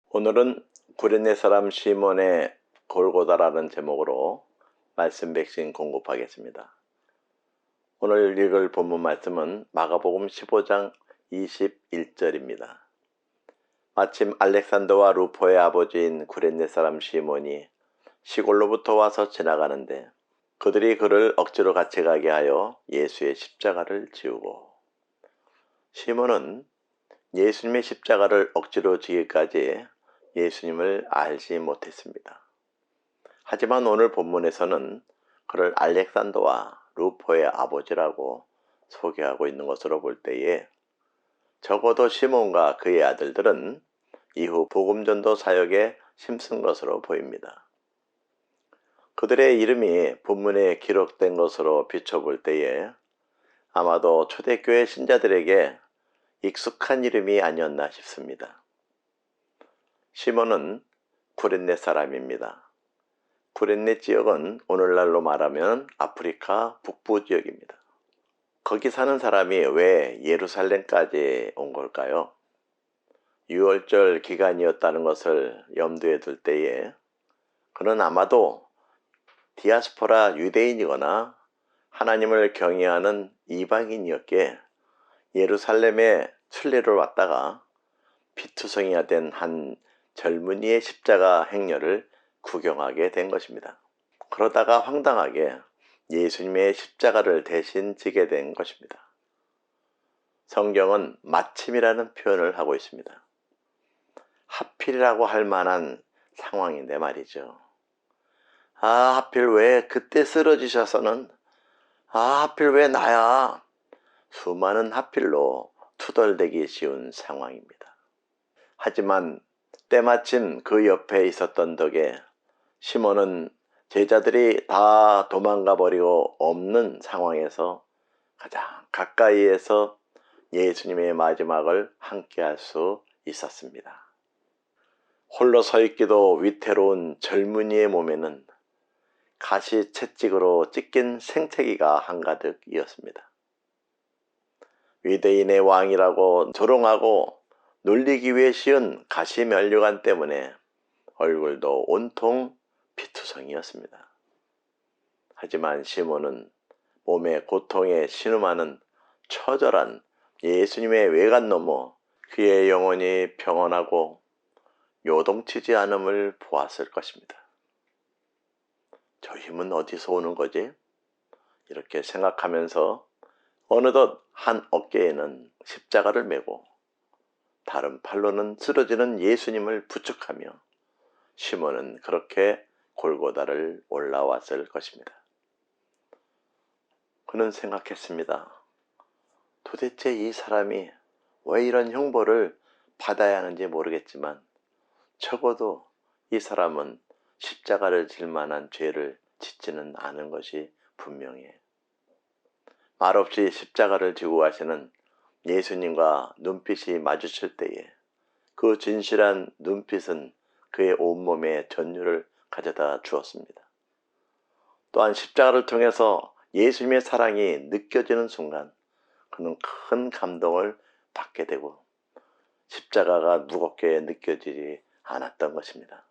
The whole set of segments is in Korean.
오늘은 구레네 사람 시몬의 골고다라는 제목으로 말씀 백신 공급하겠습니다. 오늘 읽을 본문 말씀은 마가복음 15장 21절입니다. 마침 알렉산더와 루포의 아버지인 구레네 사람 시몬이 시골로부터 와서 지나가는데 그들이 그를 억지로 같이 가게 하여 예수의 십자가를 지우고, 시몬은 예수님의 십자가를 억지로 지기까지 예수님을 알지 못했습니다. 하지만 오늘 본문에서는 그를 알렉산더와 루포의 아버지라고 소개하고 있는 것으로 볼 때에 적어도 시몬과 그의 아들들은 이후 복음전도 사역에 힘쓴 것으로 보입니다. 그들의 이름이 본문에 기록된 것으로 비춰볼 때에 아마도 초대교회 신자들에게 익숙한 이름이 아니었나 싶습니다. 시몬은 구레네 사람입니다. 구레네 지역은 오늘날로 말하면 아프리카 북부 지역입니다. 거기 사는 사람이 왜 예루살렘까지 온 걸까요? 유월절 기간이었다는 것을 염두에 둘 때에 그는 아마도 디아스포라 유대인이거나 하나님을 경외하는 이방인이었기에 예루살렘에 순례를 왔다가 피투성이가 된 한 젊은이의 십자가 행렬을 구경하게 된 것입니다. 그러다가 황당하게 예수님의 십자가를 대신 지게 된 것입니다. 성경은 마침이라는 표현을 하고 있습니다. 하필이라고 할 만한 상황인데 말이죠. 하필 왜 그때 쓰러지셔서는, 하필 왜 나야? 수많은 하필로 투덜대기 쉬운 상황입니다. 하지만 때마침 그 옆에 있었던 덕에 시몬은 제자들이 다 도망가 버리고 없는 상황에서 가장 가까이에서 예수님의 마지막을 함께 할 수 있었습니다. 홀로 서 있기도 위태로운 젊은이의 몸에는 가시 채찍으로 찢긴 생채기가 한가득이었습니다. 유대인의 왕이라고 조롱하고 놀리기 위해 씌운 가시 면류관 때문에 얼굴도 온통 피투성이었습니다. 하지만 시몬은 몸의 고통에 신음하는 처절한 예수님의 외관 너머 그의 영혼이 평온하고 요동치지 않음을 보았을 것입니다. 저 힘은 어디서 오는 거지? 이렇게 생각하면서 어느덧 한 어깨에는 십자가를 메고 다른 팔로는 쓰러지는 예수님을 부축하며 시몬은 그렇게 골고다를 올라왔을 것입니다. 그는 생각했습니다. 도대체 이 사람이 왜 이런 형벌을 받아야 하는지 모르겠지만 적어도 이 사람은 십자가를 질 만한 죄를 짓지는 않은 것이 분명해. 말없이 십자가를 지고 가시는 예수님과 눈빛이 마주칠 때에 그 진실한 눈빛은 그의 온몸에 전율을 가져다 주었습니다. 또한 십자가를 통해서 예수님의 사랑이 느껴지는 순간 그는 큰 감동을 받게 되고 십자가가 무겁게 느껴지지 않았던 것입니다.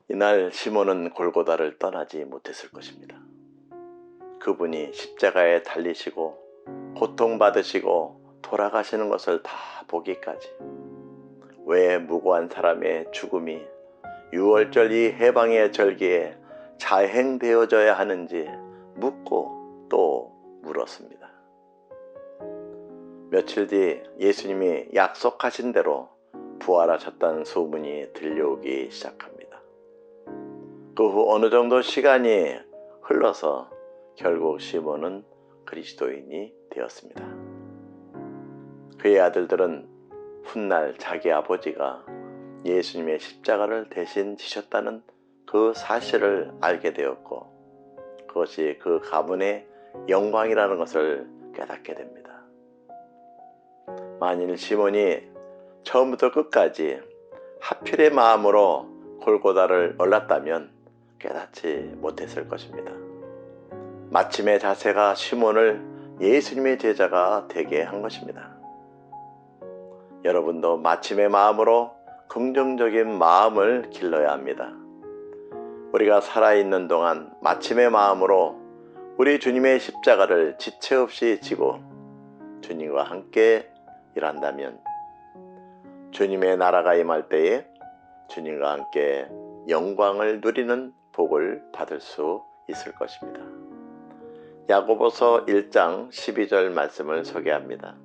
이날 시몬은 골고다를 떠나지 못했을 것입니다. 그분이 십자가에 달리시고 고통받으시고 돌아가시는 것을 다 보기까지 왜 무고한 사람의 죽음이 유월절 이 해방의 절기에 자행되어져야 하는지 묻고 또 물었습니다. 며칠 뒤 예수님이 약속하신 대로 부활하셨다는 소문이 들려오기 시작합니다. 그 후 어느 정도 시간이 흘러서 결국 시몬은 그리스도인이 되었습니다. 그의 아들들은 훗날 자기 아버지가 예수님의 십자가를 대신 지셨다는 그 사실을 알게 되었고 그것이 그 가문의 영광이라는 것을 깨닫게 됩니다. 만일 시몬이 처음부터 끝까지 하필의 마음으로 골고다를 올랐다면 깨닫지 못했을 것입니다. 마침의 자세가 시몬을 예수님의 제자가 되게 한 것입니다. 여러분도 마침의 마음으로 긍정적인 마음을 길러야 합니다. 우리가 살아있는 동안 마침의 마음으로 우리 주님의 십자가를 지체 없이 지고 주님과 함께 일한다면 주님의 나라가 임할 때에 주님과 함께 영광을 누리는 복을 받을 수 있을 것입니다. 야고보서 1장 12절 말씀을 소개합니다.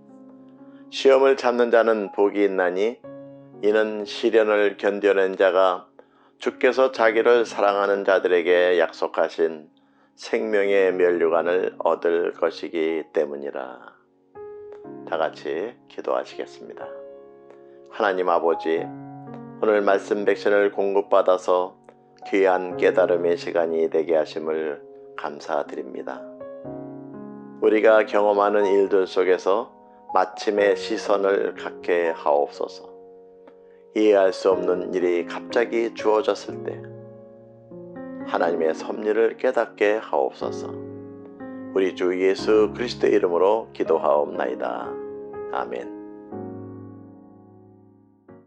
시험을 참는 자는 복이 있나니 이는 시련을 견뎌낸 자가 주께서 자기를 사랑하는 자들에게 약속하신 생명의 면류관을 얻을 것이기 때문이라. 다 같이 기도하시겠습니다. 하나님 아버지, 오늘 말씀 백신을 공급받아서 귀한 깨달음의 시간이 되게 하심을 감사드립니다. 우리가 경험하는 일들 속에서 마침의 시선을 갖게 하옵소서. 이해할 수 없는 일이 갑자기 주어졌을 때 하나님의 섭리를 깨닫게 하옵소서. 우리 주 예수 그리스도의 이름으로 기도하옵나이다. 아멘.